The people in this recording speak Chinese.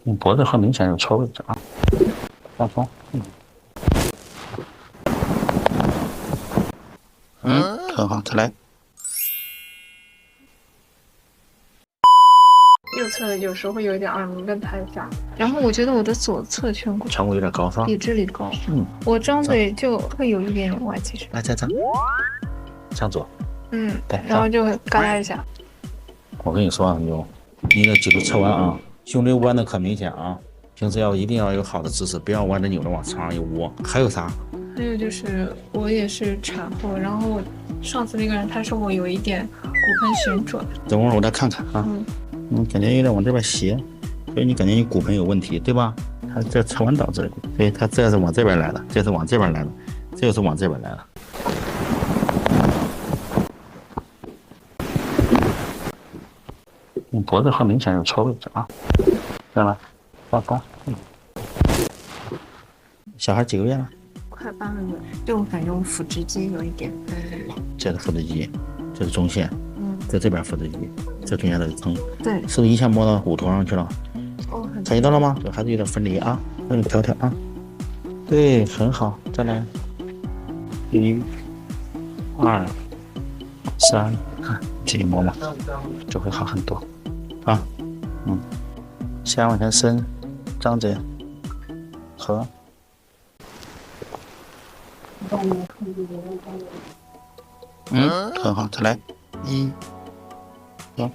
你脖子很明显有抽位置啊，放松。很好，再来。右侧有时候会有一点耳鸣跟抬下，然后我觉得我的左侧颧骨颧骨有点高是吧？比这里高。我张嘴就会有一点点歪，其实。来，再张，向左。对，然后就会嘎啦一下。我跟你说啊，你的脊柱侧弯啊，胸椎弯的可明显啊。平时一定要有好的姿势，不要弯着扭着往床上一窝。还有啥？还有就是我也是产后，然后上次那个人他说我有一点骨盆旋转。等会儿我再看看啊。感觉有点往这边斜，所以你感觉你骨盆有问题，对吧？它这侧弯导致的，所以它这是往这边来的，这是往这边来的，这又是往这边来的。你脖子很明显有抽位置啊，再来，放松。小孩几个月了？快半个月，就我感觉我腹直肌有一点。这是腹直肌，这是中线，在这边腹直肌，这中间的疼。对，是不是一下摸到骨头上去了？感觉到了吗？这还是有点分离啊，让你调调啊。对，很好，再来。1、2、3，自己摸摸，就会好很多。啊，先往前伸，张嘴，合。很好，再来。1、2。